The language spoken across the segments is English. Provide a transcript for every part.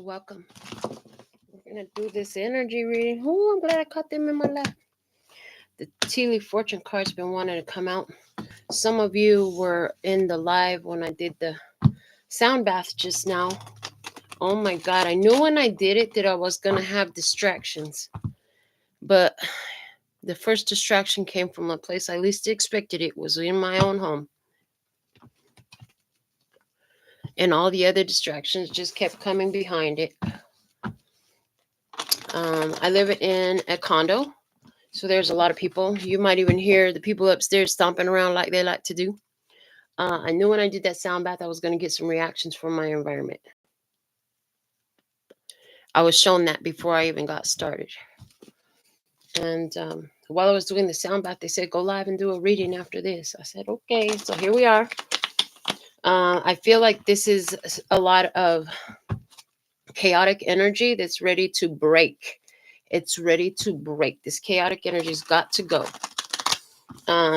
Welcome. We're going to do this energy reading. Oh, I'm glad I caught them in my lap. The tea leaf fortune card's been wanting to come out. Some of you were in the live when I did the sound bath just now. Oh my God. I knew when I did it that I was going to have distractions. But the first distraction came from a place I least expected. It was in my own home. And all the other distractions just kept coming behind it. I live in a condo, so there's a lot of people. You might even hear the people upstairs stomping around like they like to do. I knew when I did that sound bath, I was going to get some reactions from my environment. I was shown that before I even got started. And while I was doing the sound bath, they said, go live and do a reading after this. I said, okay, so here we are. I feel like this is a lot of chaotic energy that's ready to break. It's ready to break. This chaotic energy's got to go.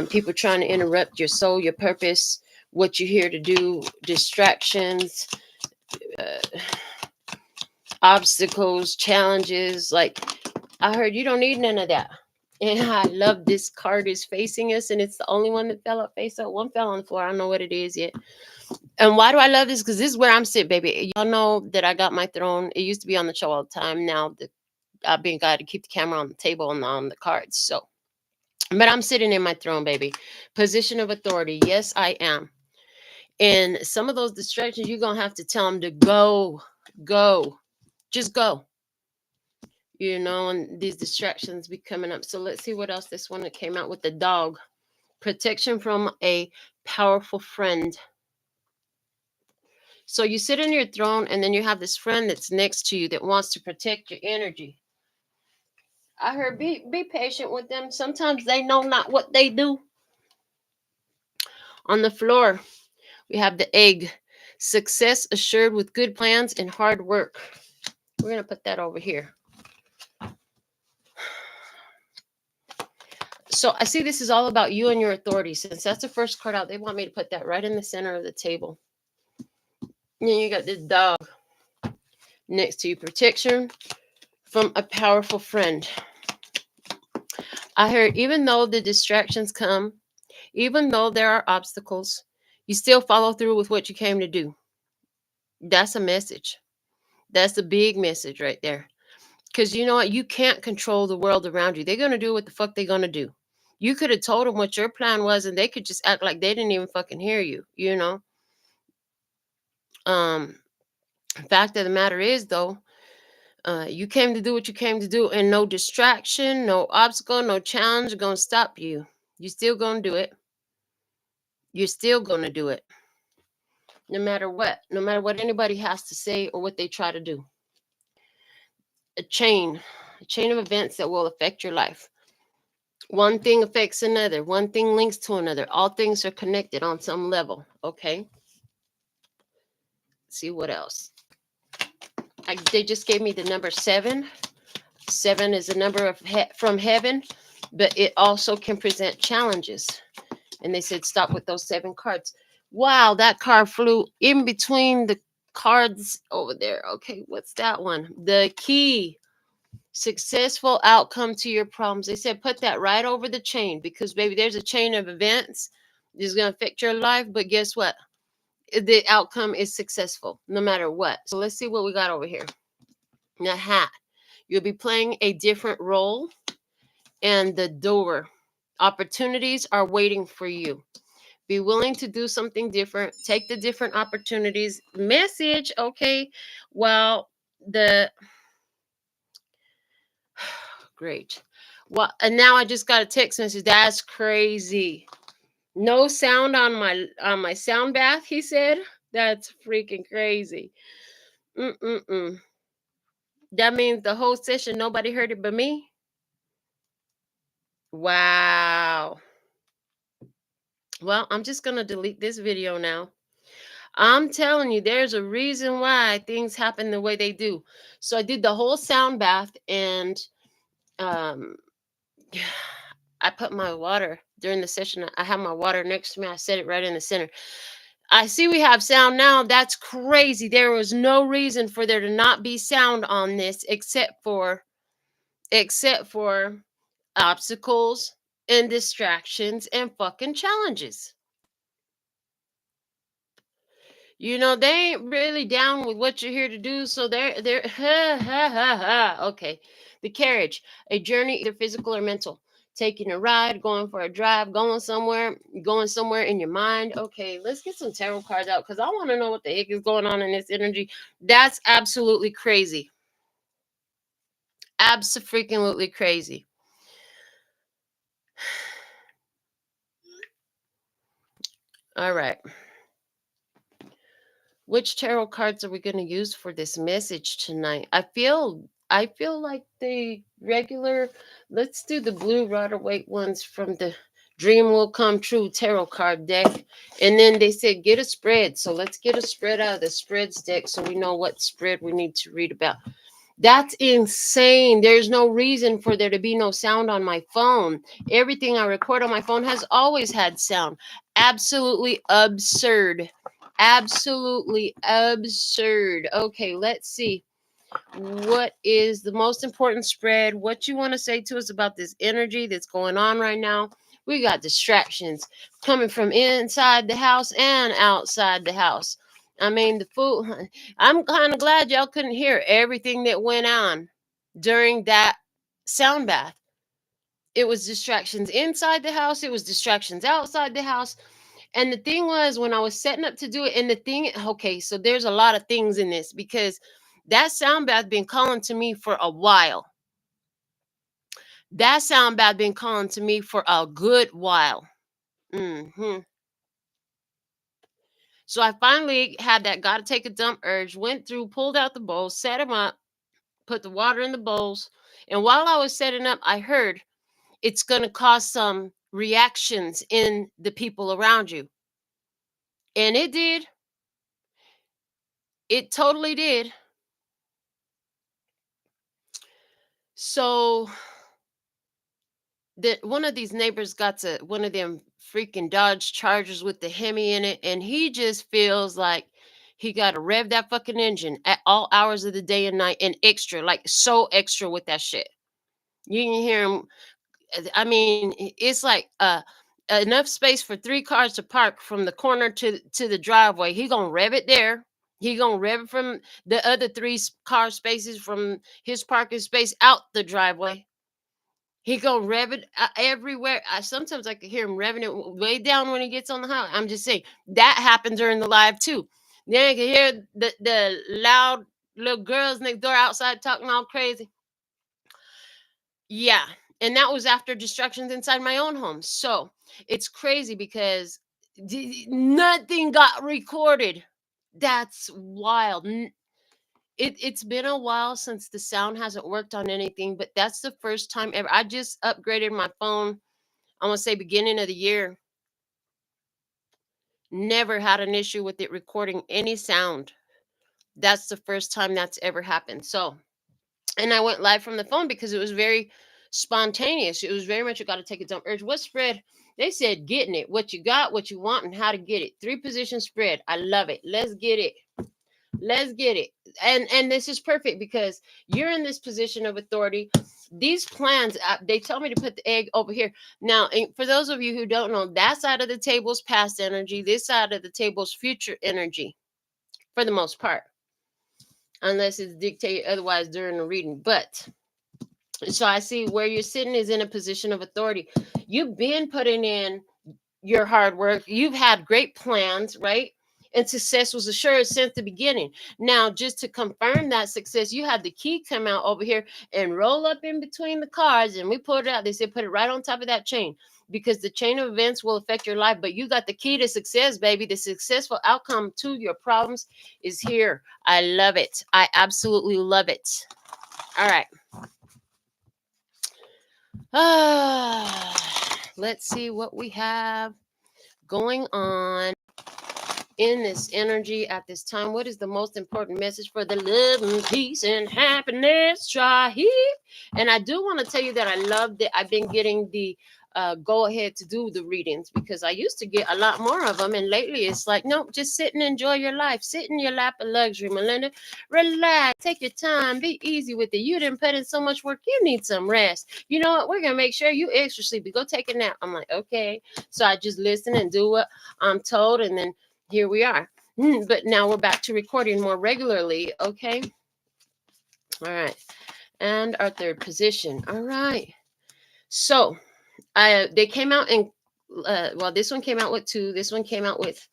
People trying to interrupt your soul, your purpose, what you're here to do, distractions, obstacles, challenges. Like, I heard you don't need none of that. And I love this card is facing us, and it's the only one that fell up face up. One fell on the floor. I don't know what it is yet. And why do I love this? Because this is where I'm sitting, baby. Y'all know that I got my throne. It used to be on the show all the time. Now I've been got to keep the camera on the table and on the cards. So, but I'm sitting in my throne, baby. Position of authority. Yes, I am. And some of those distractions, you're going to have to tell them to go, just go. You know, and these distractions be coming up. So let's see what else this one that came out with the dog. Protection from a powerful friend. So you sit in your throne and then you have this friend that's next to you that wants to protect your energy. I heard be patient with them. Sometimes they know not what they do. On the floor, we have the egg. Success assured with good plans and hard work. We're going to put that over here. So I see this is all about you and your authority. Since that's the first card out, they want me to put that right in the center of the table. And then you got this dog next to you. Protection from a powerful friend. I heard even though the distractions come, even though there are obstacles, you still follow through with what you came to do. That's a message. That's a big message right there. Because you know what? You can't control the world around you. They're going to do what the fuck they're going to do. You could have told them what your plan was and they could just act like they didn't even fucking hear you, you know? Fact of the matter is, though, you came to do what you came to do, and no distraction, no obstacle, no challenge are going to stop you. You're still going to do it. You're still going to do it. No matter what anybody has to say or what they try to do. A chain of events that will affect your life. One thing affects another. One thing links to another. All things are connected on some level. Okay. Let's see what else. They just gave me the number 7. 7 is a number of from heaven, but it also can present challenges. And they said stop with those 7 cards. Wow, that card flew in between the cards over there. Okay, what's that one? The key. Successful outcome to your problems. They said put that right over the chain because, baby, there's a chain of events that's going to affect your life. But guess what? The outcome is successful no matter what. So let's see what we got over here. The hat. You'll be playing a different role. And the door. Opportunities are waiting for you. Be willing to do something different. Take the different opportunities. Message, okay? Well, great. Well, and now I just got a text message. That's crazy. No sound on my sound bath, he said. That's freaking crazy. That means the whole session, nobody heard it but me? Wow. Well, I'm just going to delete this video now. I'm telling you, there's a reason why things happen the way they do. So I did the whole sound bath, and I put my water during the session. I have my water next to me. I set it right in the center. I see we have sound now. That's crazy. There was no reason for there to not be sound on this except for obstacles and distractions and fucking challenges. You know, they ain't really down with what you're here to do, so they're ha ha ha ha. Okay. The carriage, a journey either physical or mental. Taking a ride, going for a drive, going somewhere in your mind. Okay, let's get some tarot cards out because I want to know what the heck is going on in this energy. That's absolutely crazy. Abso-freaking-lutely crazy. All right. Which tarot cards are we going to use for this message tonight? I feel like the regular, let's do the blue Rider Waite ones from the Dream Will Come True tarot card deck. And then they said get a spread. So let's get a spread out of the spreads deck so we know what spread we need to read about. That's insane. There's no reason for there to be no sound on my phone. Everything I record on my phone has always had sound. Absolutely absurd. Absolutely absurd. Okay, let's see. What is the most important spread? What you want to say to us about this energy that's going on right now? We got distractions coming from inside the house and outside the house. I mean, the food. I'm kind of glad y'all couldn't hear everything that went on during that sound bath. It was distractions inside the house, it was distractions outside the house. And the thing was, when I was setting up to do it, and the thing, okay, so there's a lot of things in this because that sound bath been calling to me for a while. That sound bath been calling to me for a good while. So I finally had that gotta take a dump urge, went through, pulled out the bowls, set them up, put the water in the bowls. And while I was setting up, I heard it's going to cause some reactions in the people around you. And it did. It totally did. So one of these neighbors got to one of them freaking Dodge Chargers with the Hemi in it, and he just feels like he got to rev that fucking engine at all hours of the day and night, and extra, like so extra with that shit. You can hear him. I mean, it's like enough space for 3 cars to park from the corner to the driveway. He gonna rev it there. He gonna rev it from the other 3 car spaces from his parking space out the driveway. He gonna rev it everywhere. Sometimes I can hear him revving it way down when he gets on the highway. I'm just saying that happened during the live too. Then I can hear the loud little girls next door outside talking all crazy. Yeah. And that was after distractions inside my own home. So it's crazy because nothing got recorded. That's wild. It's been a while since the sound hasn't worked on anything, but that's the first time ever. I just upgraded my phone, I'm going to say beginning of the year. Never had an issue with it recording any sound. That's the first time that's ever happened. So, and I went live from the phone because it was very spontaneous. It was very much you got to take a dump urge. What spread? They said getting it. What you got, what you want, and how to get it. 3 position spread. I love it. Let's get it. Let's get it. And this is perfect because you're in this position of authority. These plans, they tell me to put the egg over here. Now, for those of you who don't know, that side of the table is past energy. This side of the table is future energy for the most part, unless it's dictated otherwise during the reading. But so I see where you're sitting is in a position of authority. You've been putting in your hard work. You've had great plans, right? And success was assured since the beginning. Now, just to confirm that success, you had the key come out over here and roll up in between the cards, and we pulled it out. They said put it right on top of that chain because the chain of events will affect your life. But you got the key to success, baby. The successful outcome to your problems is here. I love it. I absolutely love it. All right. Let's see what we have going on in this energy at this time. What is the most important message for the love and peace and happiness tribe? And I do want to tell you that I love that I've been getting the go ahead to do the readings, because I used to get a lot more of them, and lately it's like, nope, just sit and enjoy your life. Sit in your lap of luxury, Melinda. Relax, take your time, be easy with it. You didn't put in so much work, you need some rest. You know what? We're gonna make sure you extra sleepy. Go take a nap. I'm like, okay. So I just listen and do what I'm told, and then here we are. But now we're back to recording more regularly. Okay. All right. And our third position. All right. So they came out in well, this one came out with 2, this one came out with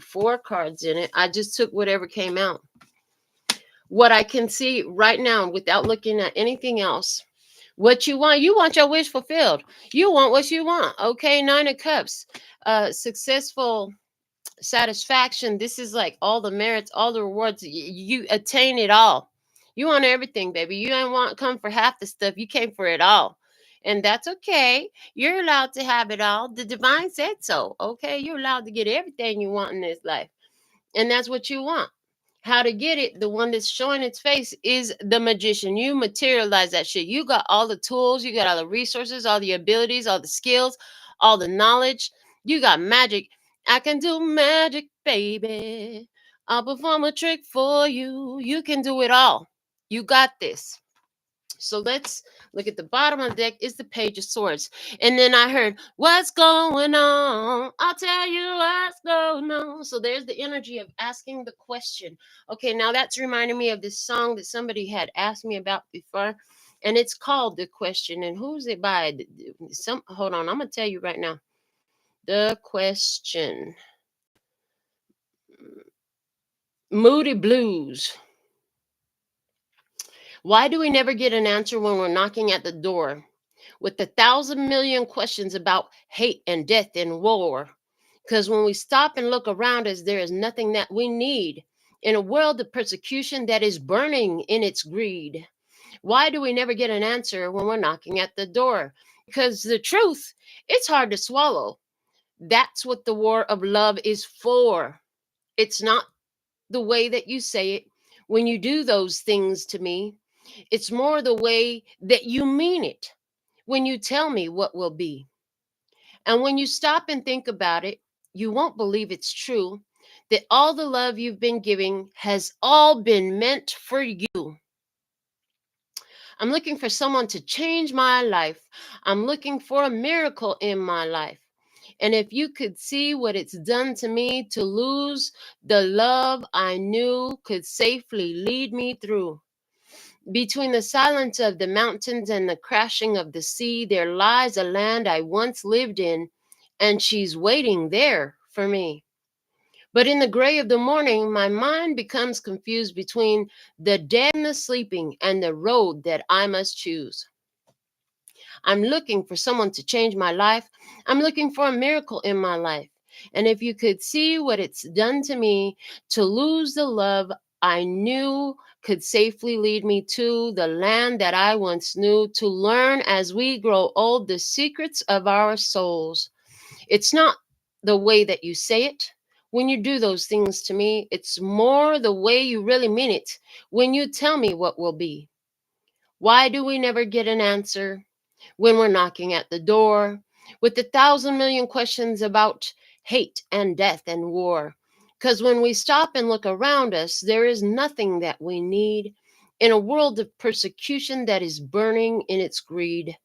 4 cards in it. I just took whatever came out. What I can see right now without looking at anything else, what you want your wish fulfilled. You want what you want. Okay. 9 of Cups, successful satisfaction. This is like all the merits, all the rewards. You attain it all. You want everything, baby. You ain't want come for half the stuff. You came for it all. And that's okay. You're allowed to have it all. The divine said so. Okay. You're allowed to get everything you want in this life. And that's what you want. How to get it, the one that's showing its face is the magician. You materialize that shit. You got all the tools, you got all the resources, all the abilities, all the skills, all the knowledge. You got magic. I can do magic, baby. I'll perform a trick for you. You can do it all. You got this. So let's look at the bottom of the deck is the Page of Swords. And then I heard, what's going on? I'll tell you what's going on. So there's the energy of asking the question. Okay, now that's reminding me of this song that somebody had asked me about before. And it's called The Question. And who's it by? Hold on, I'm going to tell you right now. The Question. Moody Blues. Why do we never get an answer when we're knocking at the door with 1,000 million questions about hate and death and war? Because when we stop and look around us, there is nothing that we need in a world of persecution that is burning in its greed. Why do we never get an answer when we're knocking at the door? Because the truth, it's hard to swallow. That's what the war of love is for. It's not the way that you say it when you do those things to me. It's more the way that you mean it when you tell me what will be. And when you stop and think about it, you won't believe it's true that all the love you've been giving has all been meant for you. I'm looking for someone to change my life. I'm looking for a miracle in my life. And if you could see what it's done to me to lose the love I knew could safely lead me through. Between the silence of the mountains and the crashing of the sea, there lies a land I once lived in, and she's waiting there for me. But in the gray of the morning, my mind becomes confused between the dead and the sleeping and the road that I must choose. I'm looking for someone to change my life. I'm looking for a miracle in my life. And if you could see what it's done to me to lose the love I knew could safely lead me to the land that I once knew, to learn as we grow old the secrets of our souls. It's not the way that you say it when you do those things to me. It's more the way you really mean it when you tell me what will be. Why do we never get an answer when we're knocking at the door with 1,000 million questions about hate and death and war? Because when we stop and look around us, there is nothing that we need in a world of persecution that is burning in its greed.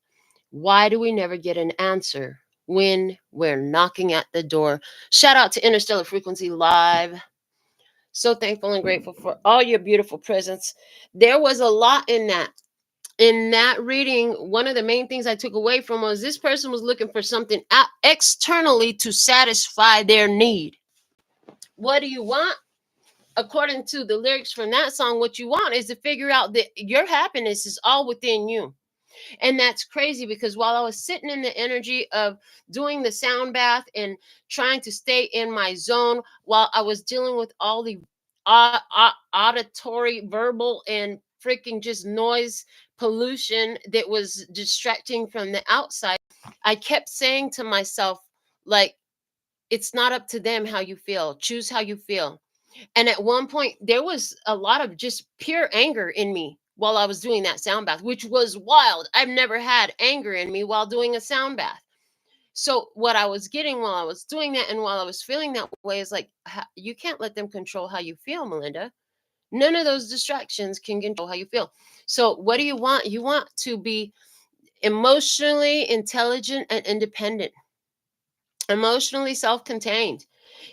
Why do we never get an answer when we're knocking at the door? Shout out to Interstellar Frequency Live. So thankful and grateful for all your beautiful presence. There was a lot in that. In that reading, one of the main things I took away from was this person was looking for something externally to satisfy their need. What do you want? According to the lyrics from that song, what you want is to figure out that your happiness is all within you. And that's crazy, because while I was sitting in the energy of doing the sound bath and trying to stay in my zone, while I was dealing with all the auditory, verbal, and freaking just noise pollution that was distracting from the outside, I kept saying to myself, like, it's not up to them how you feel. Choose how you feel. And at one point, there was a lot of just pure anger in me while I was doing that sound bath, which was wild. I've never had anger in me while doing a sound bath. So what I was getting while I was doing that and while I was feeling that way is like, you can't let them control how you feel, Melinda. None of those distractions can control how you feel. So what do you want? You want to be emotionally intelligent and independent, emotionally self-contained.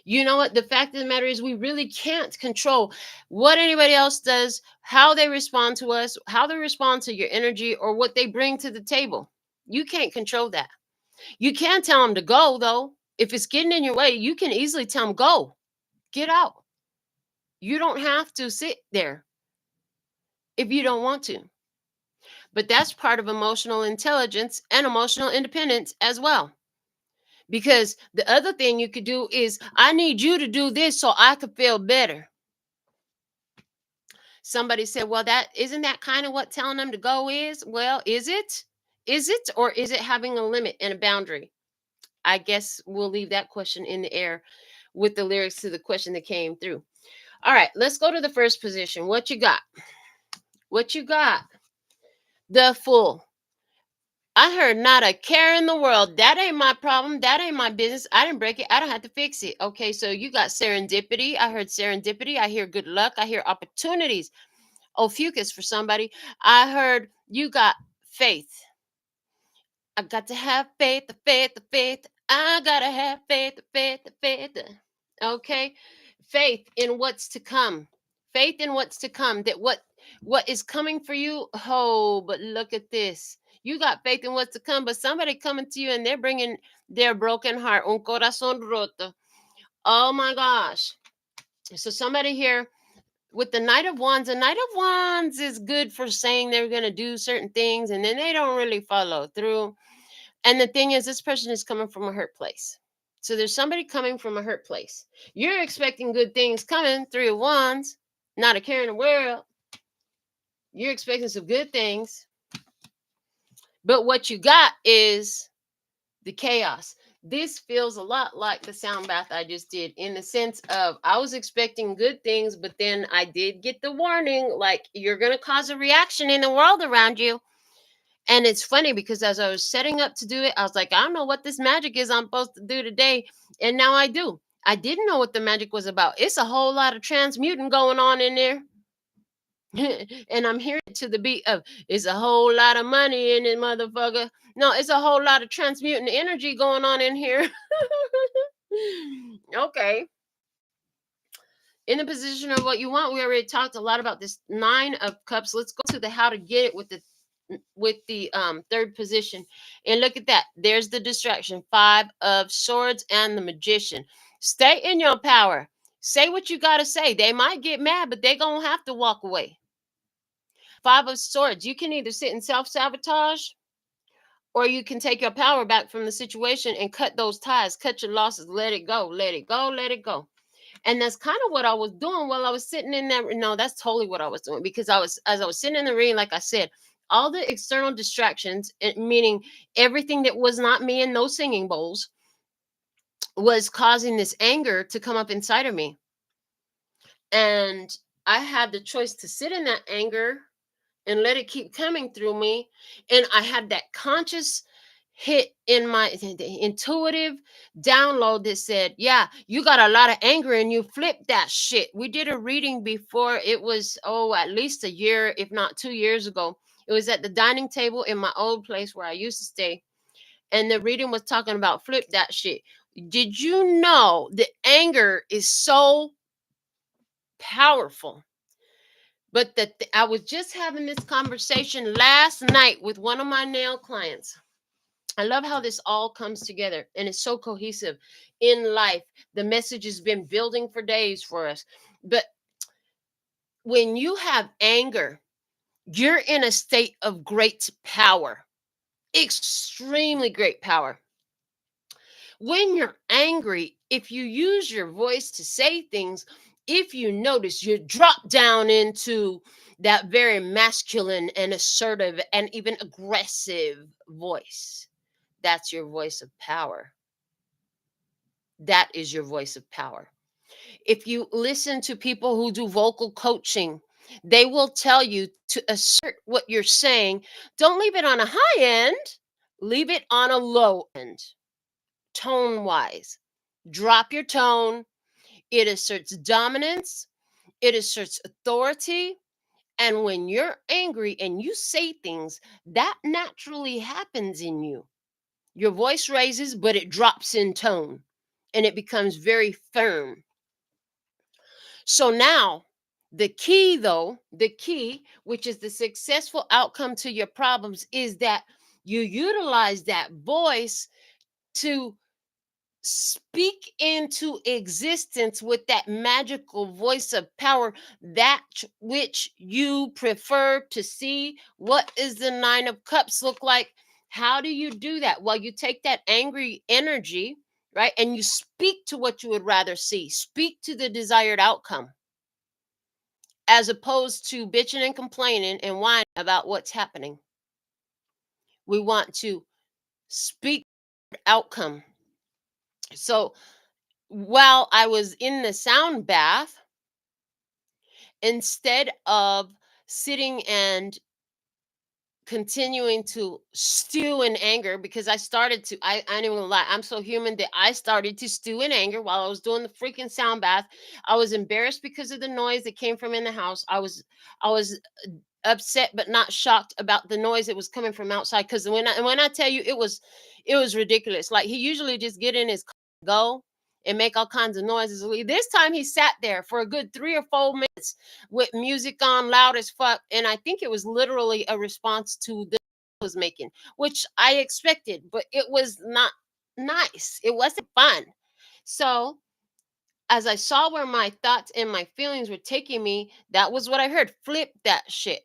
You know what? The fact of the matter is, we really can't control what anybody else does, how they respond to us, how they respond to your energy, or what they bring to the table. You can't control that. You can tell them to go, though. If it's getting in your way, you can easily tell them, go, get out. You don't have to sit there if you don't want to. But that's part of emotional intelligence and emotional independence as well. Because the other thing you could do is, I need you to do this so I could feel better. Somebody said, well, that isn't that kind of what telling them to go is? Well, is it? Is it? Or is it having a limit and a boundary? I guess we'll leave that question in the air with the lyrics to the question that came through. All right, let's go to the first position. What you got? What you got? The Fool. I heard not a care in the world. That ain't my problem. That ain't my business. I didn't break it. I don't have to fix it. Okay, so you got serendipity. I heard serendipity. I hear good luck. I hear opportunities. Oh, fucus for somebody. I heard you got faith. I got to have faith, the faith, the faith. I gotta have faith, the faith, the faith. Okay, faith in what's to come. Faith in what's to come. That what is coming for you. Oh, but look at this. You got faith in what's to come, but somebody coming to you and they're bringing their broken heart, un corazón roto. Oh my gosh. So somebody here with the Knight of Wands, the Knight of Wands is good for saying they're going to do certain things and then they don't really follow through. And the thing is, this person is coming from a hurt place. So there's somebody coming from a hurt place. You're expecting good things coming, Three of Wands, not a care in the world. You're expecting some good things. But what you got is the chaos. This feels a lot like the sound bath I just did, in the sense of I was expecting good things, but then I did get the warning, like, you're going to cause a reaction in the world around you. And it's funny because as I was setting up to do it, I was like, I don't know what this magic is I'm supposed to do today. And now I do. I didn't know what the magic was about. It's a whole lot of transmuting going on in there. And I'm hearing it to the beat of, it's a whole lot of money in it, motherfucker. No, it's a whole lot of transmuting energy going on in here. Okay. In the position of what you want, we already talked a lot about this Nine of Cups. Let's go to the how to get it with the third position. And look at that. There's the distraction. Five of Swords and the Magician. Stay in your power. Say what you got to say. They might get mad, but they're going to have to walk away. Five of Swords. You can either sit and self-sabotage, or you can take your power back from the situation and cut those ties, cut your losses, let it go, let it go, let it go. And that's kind of what I was doing while I was sitting in that. No, that's totally what I was doing, because as I was sitting in the ring, like I said, all the external distractions, meaning everything that was not me in those singing bowls, was causing this anger to come up inside of me. And I had the choice to sit in that anger and let it keep coming through me. And I had that conscious hit in my intuitive download that said, yeah, you got a lot of anger and you flip that shit. We did a reading before. It was, at least a year, if not 2 years ago. It was at the dining table in my old place where I used to stay. And the reading was talking about flip that shit. Did you know that anger is so powerful? But that I was just having this conversation last night with one of my nail clients. I love how this all comes together and it's so cohesive in life. The message has been building for days for us. But when you have anger, you're in a state of great power, extremely great power. When you're angry, if you use your voice to say things, if you notice, you drop down into that very masculine and assertive and even aggressive voice. That's your voice of power. That is your voice of power. If you listen to people who do vocal coaching, they will tell you to assert what you're saying. Don't leave it on a high end, leave it on a low end. tone wise. Drop your tone. It asserts dominance, it asserts authority. And when you're angry and you say things, that naturally happens in you. Your voice raises, but it drops in tone and it becomes very firm. So now, the key, though, the key, which is the successful outcome to your problems, is that you utilize that voice to speak into existence with that magical voice of power, that which you prefer to see. What is the Nine of Cups look like? How do you do that? Well, you take that angry energy, right, and you speak to what you would rather see, speak to the desired outcome, as opposed to bitching and complaining and whining about what's happening. We want to speak outcome. So while I was in the sound bath, instead of sitting and continuing to stew in anger, because I started to, I ain't even gonna lie, I'm so human that I started to stew in anger while I was doing the freaking sound bath. I was embarrassed because of the noise that came from in the house. I was upset but not shocked about the noise that was coming from outside, because when I tell you, it was ridiculous. Like, he usually just get in his car, go and make all kinds of noises. This time he sat there for a good 3 or 4 minutes with music on loud as fuck, and I think it was literally a response to the was making, which I expected, but it was not nice. It wasn't fun. So as I saw where my thoughts and my feelings were taking me, that was what I heard. Flip that shit.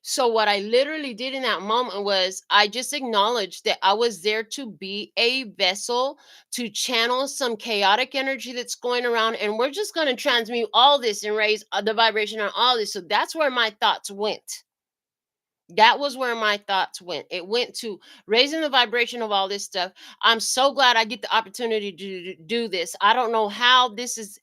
So what I literally did in that moment was I just acknowledged that I was there to be a vessel to channel some chaotic energy that's going around, and we're just going to transmute all this and raise the vibration on all this. So that's where my thoughts went. That was where my thoughts went. It went to raising the vibration of all this stuff. I'm so glad I get the opportunity to do this. I don't know how this is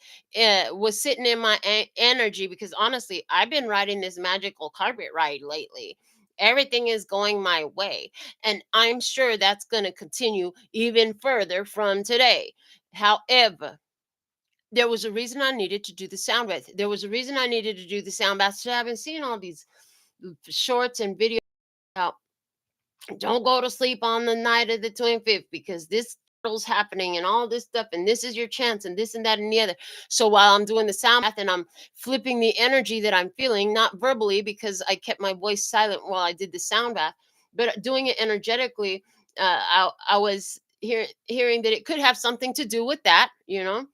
was sitting in my energy, because honestly, I've been riding this magical carpet ride lately. Everything is going my way, and I'm sure that's going to continue even further from today. However, there was a reason I needed to do the sound bath. There was a reason I needed to do the sound bath. So I've been seeing all these shorts and videos about don't go to sleep on the night of the 25th because this is happening and all this stuff, and this is your chance and this and that and the other. So while I'm doing the sound bath and I'm flipping the energy that I'm feeling, not verbally because I kept my voice silent while I did the sound bath, but doing it energetically, I was hearing that it could have something to do with that, and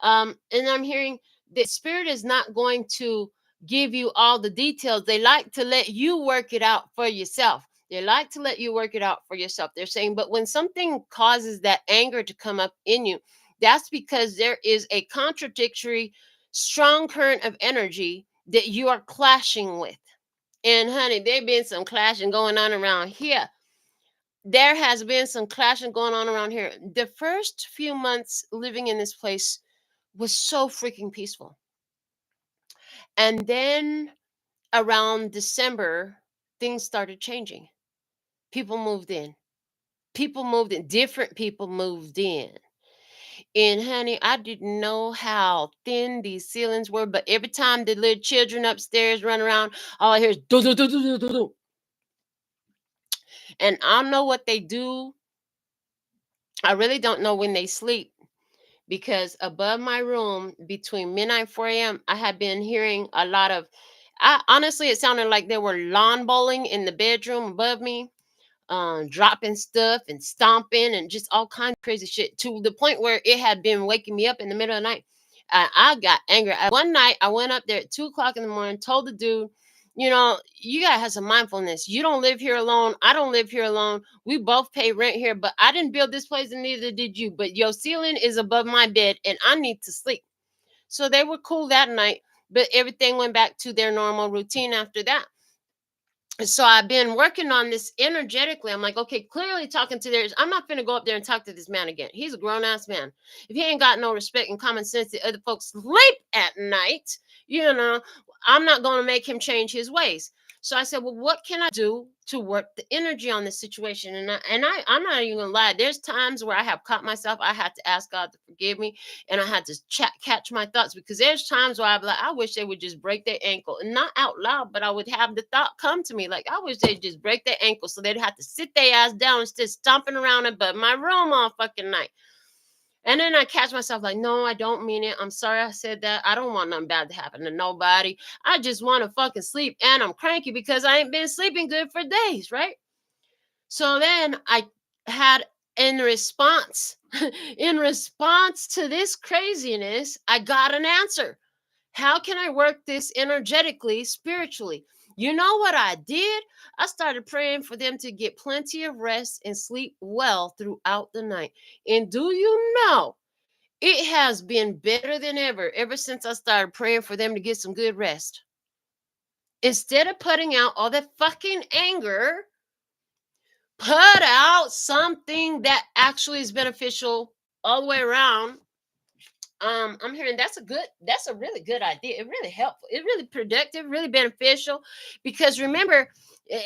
I'm hearing that spirit is not going to give you all the details. They like to let you work it out for yourself. They like to let you work it out for yourself. They're saying, but when something causes that anger to come up in you, that's because there is a contradictory, strong current of energy that you are clashing with. And honey, there been some clashing going on around here. There has been some clashing going on around here. The first few months living in this place was so freaking peaceful. And then around December, things started changing. People moved in. People moved in. Different people moved in. And honey, I didn't know how thin these ceilings were, but every time the little children upstairs run around, all I hear is do do do do do do do. And I don't know what they do. I really don't know when they sleep, because above my room between midnight and 4 a.m., I had been hearing a lot of, honestly, it sounded like there were lawn bowling in the bedroom above me, dropping stuff and stomping and just all kinds of crazy shit, to the point where it had been waking me up in the middle of the night. I got angry. One night, I went up there at 2 o'clock in the morning, told the dude, you gotta have some mindfulness. You don't live here alone. I don't live here alone. We both pay rent here, but I didn't build this place and neither did you. But your ceiling is above my bed and I need to sleep. So they were cool that night, but everything went back to their normal routine after that. So I've been working on this energetically. I'm like, okay, clearly talking to theirs. I'm not going to go up there and talk to this man again. He's a grown ass man. If he ain't got no respect and common sense that other folks sleep at night, I'm not going to make him change his ways. So I said, well, what can I do to work the energy on this situation? I'm not even gonna lie. There's times where I have caught myself. I had to ask God to forgive me, and I had to catch my thoughts, because there's times where I'd be like, I wish they would just break their ankle, and not out loud, but I would have the thought come to me like, I wish they'd just break their ankle so they'd have to sit their ass down instead of stomping around in my room all fucking night. And then I catch myself like, no, I don't mean it. I'm sorry I said that. I don't want nothing bad to happen to nobody. I just want to fucking sleep. And I'm cranky because I ain't been sleeping good for days, right? So then I had in response, in response to this craziness, I got an answer. How can I work this energetically, spiritually? You know what I did? I started praying for them to get plenty of rest and sleep well throughout the night. And do you know, it has been better than ever since I started praying for them to get some good rest. Instead of putting out all that fucking anger, put out something that actually is beneficial all the way around. I'm hearing that's a really good idea. It really helpful. It's really productive, really beneficial. Because remember,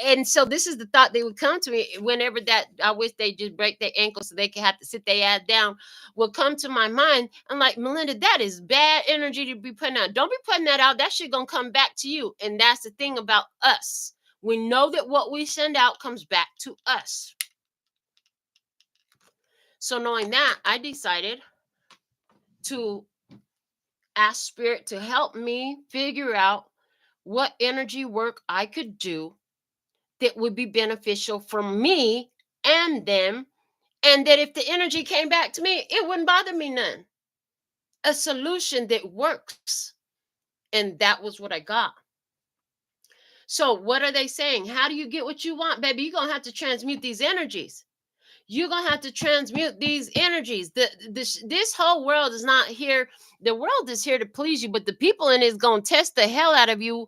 and so this is the thought they would come to me whenever that I wish they just break their ankles so they can have to sit their ass down, will come to my mind. I'm like, Melinda, that is bad energy to be putting out. Don't be putting that out. That shit gonna come back to you. And that's the thing about us. We know that what we send out comes back to us. So knowing that, I decided to ask Spirit to help me figure out what energy work I could do that would be beneficial for me and them. And that if the energy came back to me, it wouldn't bother me none. A solution that works. And that was what I got. So what are they saying? How do you get what you want, baby? You're going to have to transmute these energies. You're going to have to transmute these energies. This whole world is not here. The world is here to please you, but the people in it is going to test the hell out of you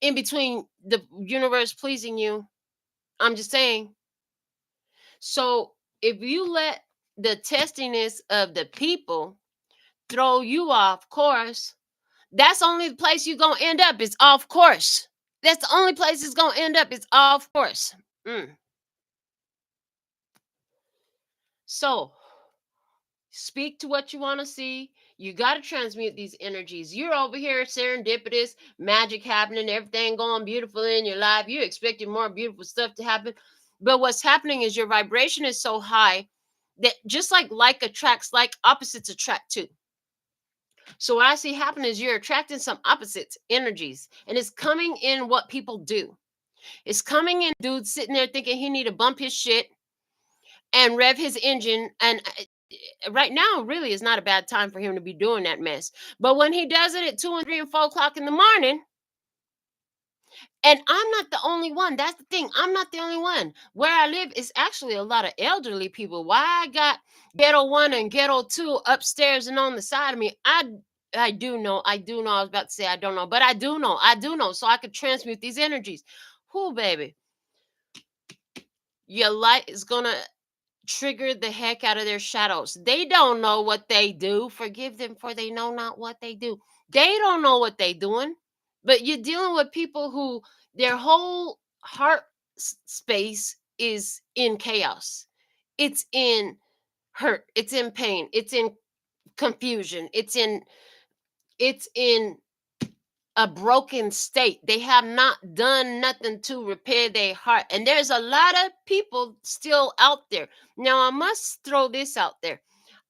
in between the universe pleasing you. I'm just saying. So if you let the testiness of the people throw you off course, that's only the place you're going to end up is off course. That's the only place it's going to end up is off course. So speak to what you want to see. You got to transmute these energies. You're over here serendipitous, magic happening, everything going beautiful in your life. You're expecting more beautiful stuff to happen. But what's happening is your vibration is so high that just like attracts like, opposites attract too. So what I see happening is you're attracting some opposites energies, and it's coming in what people do. It's coming in dude sitting there thinking he need to bump his shit and rev his engine. And right now really is not a bad time for him to be doing that mess. But when he does it at 2 and 3 and 4 o'clock in the morning, and I'm not the only one. That's the thing. I'm not the only one. Where I live is actually a lot of elderly people. Why I got ghetto 1 and ghetto 2 upstairs and on the side of me, I do know. I do know. I was about to say I don't know, but I do know. I do know. So I could transmute these energies. Who, baby? Your light is gonna trigger the heck out of their shadows. They don't know what they do. Forgive them, for they know not what they do. They don't know what they doing. But you're dealing with people who their whole heart space is in chaos. It's in hurt. It's in pain. It's in confusion. It's in a broken state. They have not done nothing to repair their heart. And there's a lot of people still out there. Now, I must throw this out there.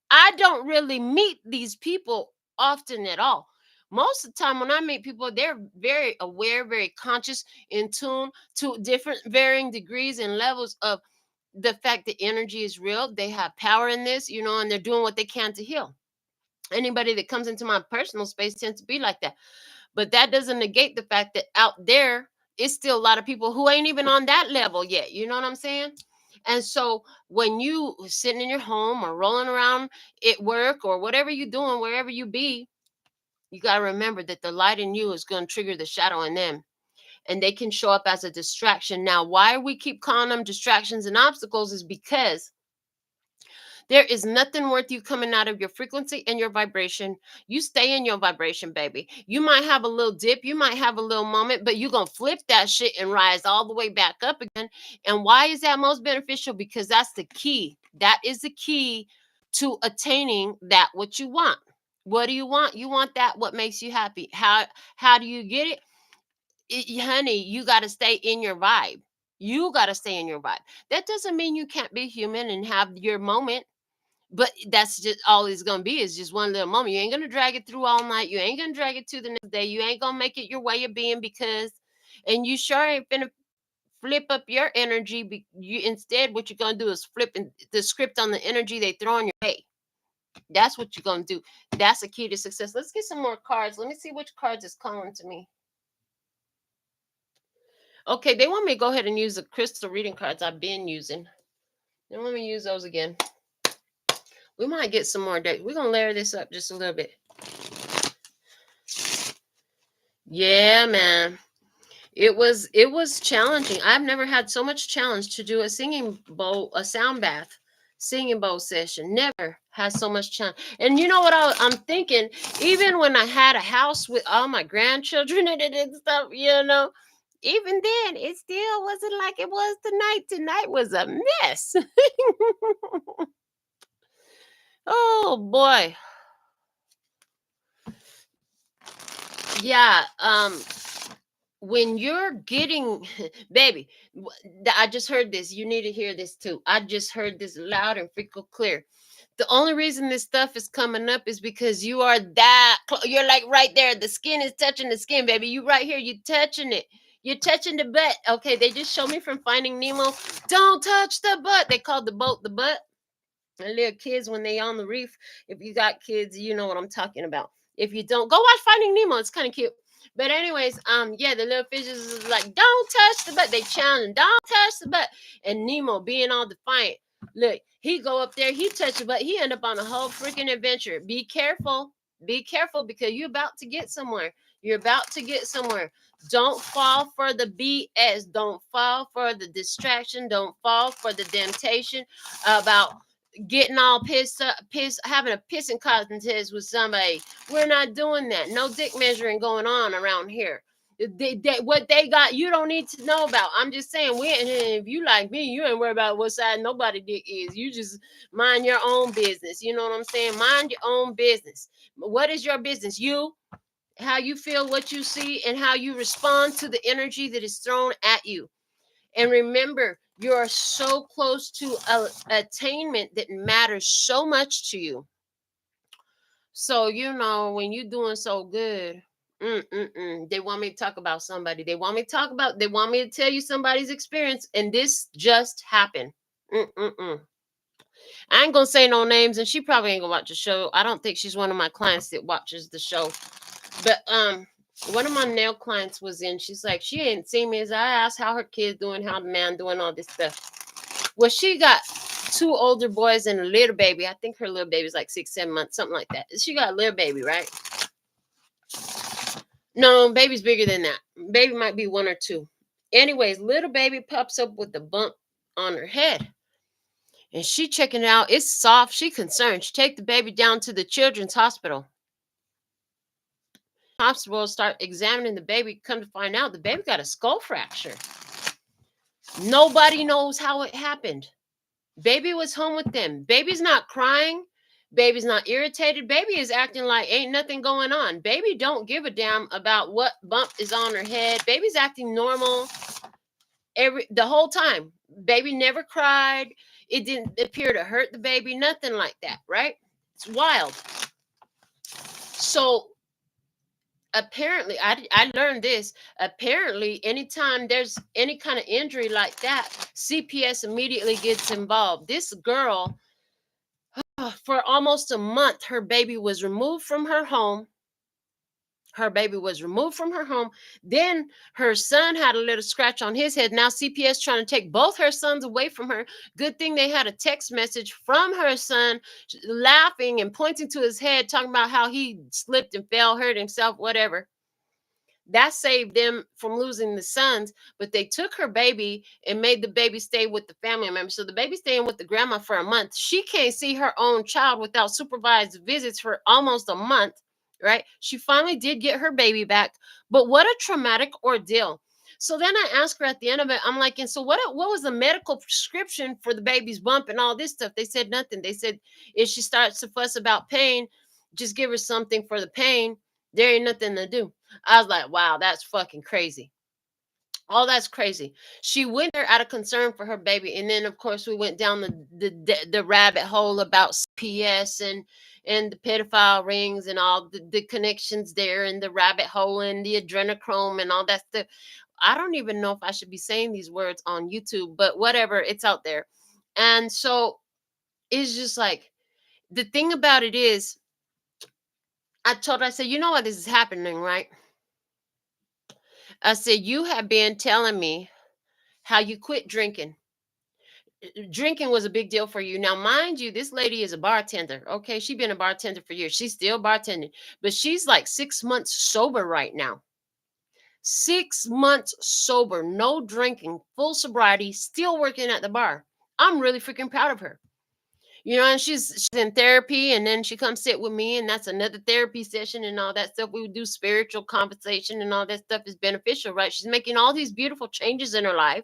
I don't really meet these people often at all. Most of the time when I meet people, they're very aware, very conscious, in tune to different varying degrees and levels of the fact that energy is real. They have power in this, and they're doing what they can to heal. Anybody that comes into my personal space tends to be like that. But that doesn't negate the fact that out there is still a lot of people who ain't even on that level yet. You know what I'm saying? And so when you sitting in your home or rolling around at work or whatever you're doing, wherever you be, you got to remember that the light in you is going to trigger the shadow in them. And they can show up as a distraction. Now, why we keep calling them distractions and obstacles is because There is nothing worth you coming out of your frequency and your vibration. You stay in your vibration, baby. You might have a little dip, you might have a little moment, but you're going to flip that shit and rise all the way back up again. And why is that most beneficial? Because that's the key. That is the key to attaining that what you want. What do you want? You want that what makes you happy. How do you get it? Honey, you got to stay in your vibe. You got to stay in your vibe. That doesn't mean you can't be human and have your moment, but that's just all it's gonna be is just one little moment. You ain't gonna drag it through all night. You ain't gonna drag it to the next day. You ain't gonna make it your way of being because, and you sure ain't gonna flip up your energy. You instead, what you're gonna do is flip the script on the energy they throw in your way. That's what you're gonna do. That's the key to success. Let's get some more cards. Let me see which cards is calling to me. Okay, they want me to go ahead and use the crystal reading cards I've been using. They want me to use those again. We might get some more days. We're gonna layer this up just a little bit. Yeah, man. It was challenging. I've never had so much challenge to do a singing bowl, a sound bath, singing bowl session. Never had so much challenge. And you know what I'm thinking? Even when I had a house with all my grandchildren in it and stuff, even then it still wasn't like it was tonight. Tonight was a mess. Oh boy. Yeah. When you're getting, baby, I just heard this. You need to hear this too. I just heard this loud and freaking clear. The only reason this stuff is coming up is because you are you're like right there. The skin is touching the skin, baby. You right here. You touching it. You're touching the butt. Okay, they just showed me from Finding Nemo. Don't touch the butt. They called the boat the butt. And little kids, when they on the reef, if you got kids, you know what I'm talking about. If you don't, go watch Finding Nemo. It's kind of cute. But anyways, yeah, the little fishes is like, don't touch the butt. They challenge, don't touch the butt. And Nemo being all defiant. Look, he go up there, he touch the butt, he end up on a whole freaking adventure. Be careful. Be careful because you're about to get somewhere. You're about to get somewhere. Don't fall for the BS. Don't fall for the distraction. Don't fall for the temptation about getting all pissed, having a pissing contest with somebody. We're not doing that. No dick measuring going on around here. What they got, you don't need to know about. I'm just saying, if you like me, you ain't worried about what side nobody dick is. You just mind your own business. You know what I'm saying? Mind your own business. What is your business? You, how you feel, what you see, and how you respond to the energy that is thrown at you. And remember, you are so close to attainment that matters so much to you. So, when you're doing so good, they want me to talk about somebody. They want me to tell you somebody's experience. And this just happened. I ain't going to say no names, and she probably ain't going to watch the show. I don't think she's one of my clients that watches the show. But, one of my nail clients was in. She's like, she ain't seen me. As I asked how her kid's doing, how the man doing, all this stuff. Well, she got 2 older boys and a little baby. I think her little baby's like 6, 7 months, something like that. She got a little baby, right? No, baby's bigger than that. Baby might be 1 or 2. Anyways, little baby pops up with a bump on her head. And she checking it out. It's soft. She concerned. She take the baby down to the children's hospital. Hospital start examining the baby. Come to find out the baby got a skull fracture. Nobody knows how it happened. Baby was home with them. Baby's not crying. Baby's not irritated. Baby is acting like ain't nothing going on. Baby don't give a damn about what bump is on her head. Baby's acting normal the whole time. Baby never cried. It didn't appear to hurt the baby. Nothing like that, right? It's wild. So apparently, I learned this. Apparently, anytime there's any kind of injury like that, CPS immediately gets involved. This girl, for almost a month, her baby was removed from her home. Then her son had a little scratch on his head. Now CPS trying to take both her sons away from her. Good thing they had a text message from her son laughing and pointing to his head, talking about how he slipped and fell, hurt himself, whatever. That saved them from losing the sons, but they took her baby and made the baby stay with the family member. So the baby staying with the grandma for a month. She can't see her own child without supervised visits for almost a month, right? She finally did get her baby back, but what a traumatic ordeal. So then I asked her at the end of it, I'm like, and so what was the medical prescription for the baby's bump and all this stuff? They said nothing. They said if she starts to fuss about pain, just give her something for the pain. There ain't nothing to do. I was like, wow, that's fucking crazy. Oh, that's crazy. She went there out of concern for her baby, and then of course we went down the rabbit hole about CPS and the pedophile rings and all the connections there, and the rabbit hole and the adrenochrome and all that stuff. I don't even know if I should be saying these words on YouTube, but whatever, it's out there. And so it's just like, the thing about it is, I told her, I said, you know what, this is happening, right? I said, you have been telling me how you quit drinking. Drinking was a big deal for you. Now, mind you, this lady is a bartender. Okay, she's been a bartender for years. She's still bartending, but she's like 6 months sober right now. 6 months sober, no drinking, full sobriety, still working at the bar. I'm really freaking proud of her. You know, and she's in therapy, and then she comes sit with me, and that's another therapy session and all that stuff. We would do spiritual conversation, and all that stuff is beneficial, right? She's making all these beautiful changes in her life,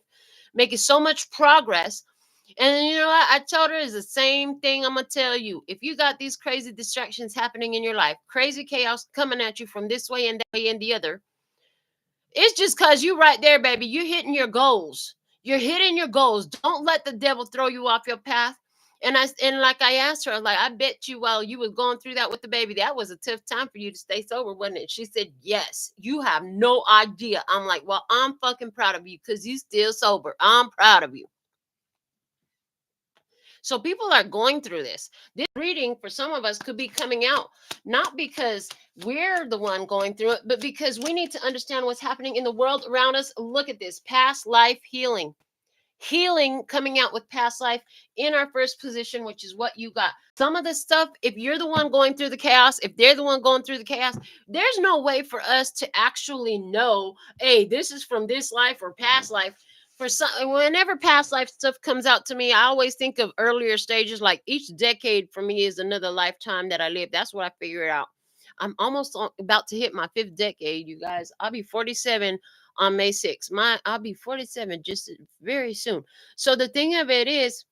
making so much progress. And you know what? I told her is the same thing I'm gonna tell you. If you got these crazy distractions happening in your life, crazy chaos coming at you from this way and that way and the other, it's just because you right there, baby. You're hitting your goals. You're hitting your goals. Don't let the devil throw you off your path. And like I asked her, like, I bet you while you was going through that with the baby, that was a tough time for you to stay sober, wasn't it? She said, yes. You have no idea. I'm like, well, I'm fucking proud of you because you still sober. I'm proud of you. So people are going through this. This reading for some of us could be coming out not because we're the one going through it, but because we need to understand what's happening in the world around us. Look at this past life healing. Healing coming out with past life in our first position, which is what you got. Some of the stuff, if you're the one going through the chaos, if they're the one going through the chaos, there's no way for us to actually know, hey, this is from this life or past life. For some, whenever past life stuff comes out to me, I always think of earlier stages. Like each decade for me is another lifetime that I live. That's what I figure out. I'm almost about to hit my fifth decade, you guys. I'll be 47 on May 6th. I'll be 47 just very soon. So the thing of it is,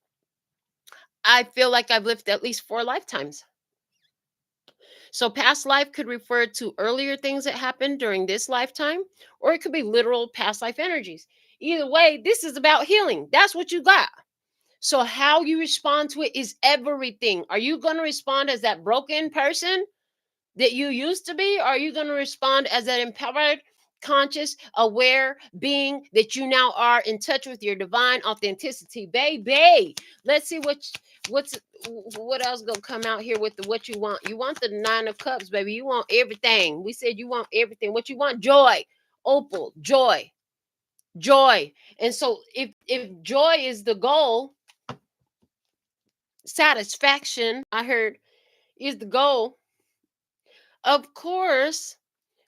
I feel like I've lived at least 4 lifetimes. So past life could refer to earlier things that happened during this lifetime, or it could be literal past life energies. Either way, this is about healing. That's what you got. So how you respond to it is everything. Are you going to respond as that broken person that you used to be? Or are you going to respond as that empowered, conscious, aware being that you now are in touch with your divine authenticity? Baby, let's see what else gonna come out here with the what you want. You want the 9 of Cups, baby. You want everything. We said you want everything. What you want? Joy. Opal, joy. Joy. And so if joy is the goal, satisfaction, I heard, is the goal. Of course,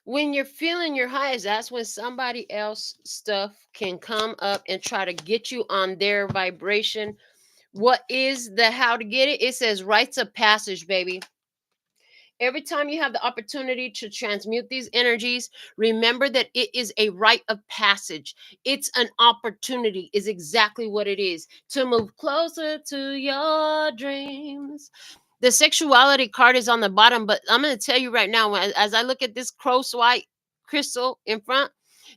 when you're feeling your highs, that's when somebody else stuff can come up and try to get you on their vibration. What is the how to get it? It says rites of passage, baby. Every time you have the opportunity to transmute these energies, remember that it is a rite of passage. It's an opportunity, is exactly what it is, to move closer to your dreams. The sexuality card is on the bottom, but I'm going to tell you right now, as I look at this crow's white crystal in front,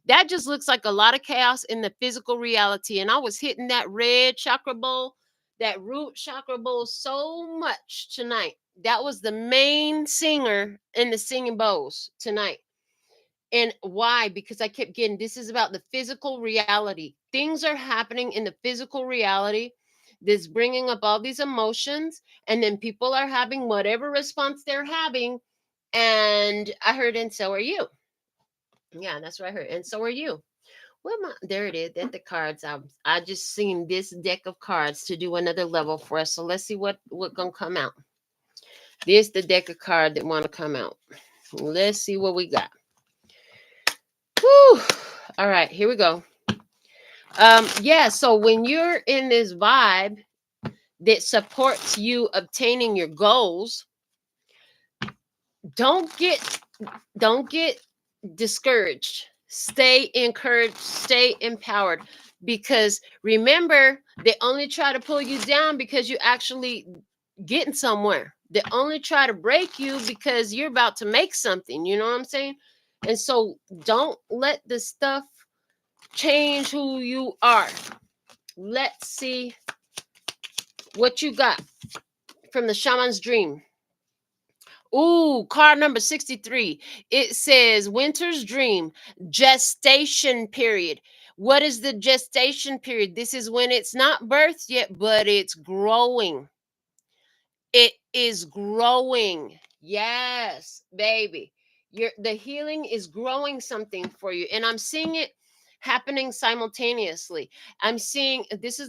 that just looks like a lot of chaos in the physical reality. And I was hitting that red chakra bowl, that root chakra bowl so much tonight. That was the main singer in the singing bowls tonight. And why? Because I kept getting, this is about the physical reality. Things are happening in the physical reality that's bringing up all these emotions. And then people are having whatever response they're having. And I heard, and so are you. Yeah, that's what I heard. And so are you. There it is. That's the cards. I just seen this deck of cards to do another level for us. So let's see what gonna come out. This the deck of cards that want to come out. Let's see what we got. Whew. All right, here we go. Yeah, so when you're in this vibe that supports you obtaining your goals, don't get discouraged. Stay encouraged, stay empowered, because remember, they only try to pull you down because you actually getting somewhere. They only try to break you because you're about to make something, you know what I'm saying? And so don't let the stuff change who you are. Let's see what you got from the shaman's dream. Ooh, card number 63. It says winter's dream, gestation period. What is the gestation period? This is when it's not birthed yet, but it's growing. It is growing. Yes, baby. The healing is growing something for you. And I'm seeing it happening simultaneously. I'm seeing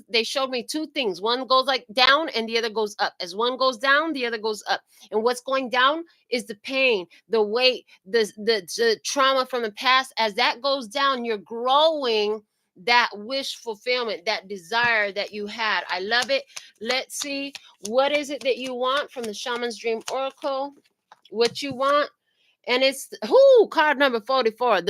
they showed me two things. One goes like down and the other goes up. As one goes down, the other goes up. And what's going down is the pain, the weight, the trauma from the past. As that goes down, you're growing that wish fulfillment, that desire that you had. I love it. Let's see, what is it that you want from the Shaman's Dream Oracle? What you want? And it's card number 44,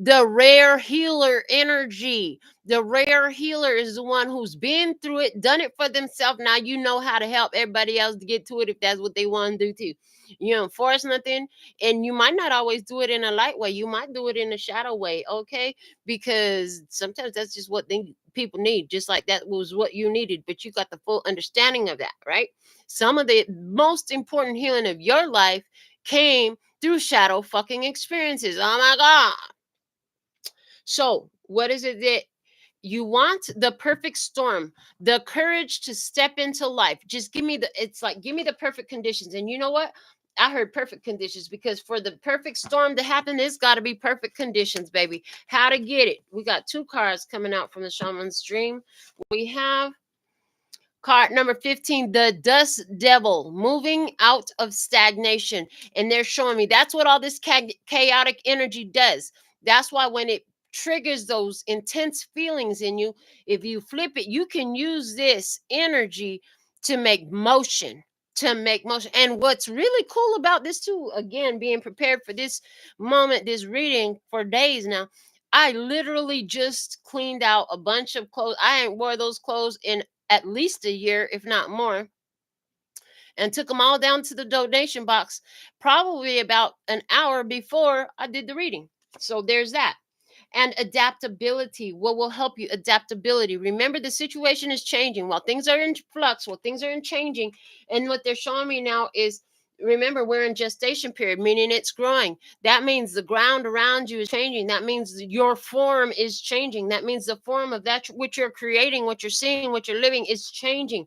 the rare healer energy. The rare healer is the one who's been through it, done it for themselves. Now you know how to help everybody else to get to it if that's what they want to do too. You don't force nothing, and you might not always do it in a light way. You might do it in a shadow way, okay? Because sometimes that's just what people need, just like that was what you needed, but you got the full understanding of that, right? Some of the most important healing of your life came through shadow fucking experiences. Oh my God. So, what is it that you want? The perfect storm, the courage to step into life. Just give me give me the perfect conditions. And you know what? I heard perfect conditions, because for the perfect storm to happen, it's got to be perfect conditions, baby. How to get it? We got two cards coming out from the Shaman's Dream. We have card number 15, the dust devil, moving out of stagnation. And they're showing me that's what all this chaotic energy does. That's why when it triggers those intense feelings in you, if you flip it, you can use this energy to make motion. To make motion. And what's really cool about this, too, again, being prepared for this moment, this reading for days now, I literally just cleaned out a bunch of clothes. I ain't wore those clothes in at least a year, if not more, and took them all down to the donation box probably about an hour before I did the reading. So there's that. And adaptability. What will help you? Adaptability. Remember, the situation is changing. While things are in flux, while things are in changing, and what they're showing me now is, remember, we're in gestation period, meaning it's growing. That means the ground around you is changing. That means your form is changing. That means the form of that which you're creating, what you're seeing, what you're living is changing.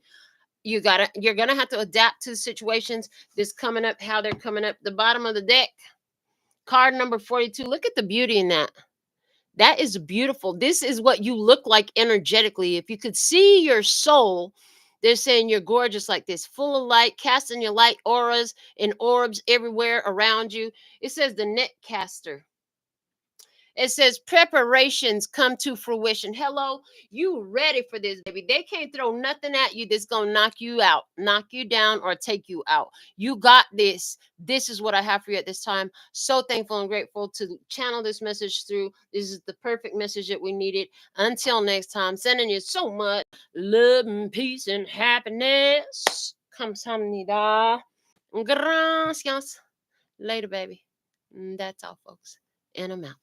You're gonna have to adapt to situations that's coming up, how they're coming up. The bottom of the deck, card number 42. Look at the beauty in that. That is beautiful. This is what you look like energetically. If you could see your soul, they're saying you're gorgeous like this, full of light, casting your light auras and orbs everywhere around you. It says the net caster. It says preparations come to fruition. Hello, you ready for this, baby? They can't throw nothing at you that's gonna knock you out, knock you down, or take you out. You got this. This is what I have for you at this time. So thankful and grateful to channel this message through. This is the perfect message that we needed. Until next time, sending you so much love and peace and happiness. Kamsahamnida. Gracias. Later, baby. That's all, folks. And I'm out.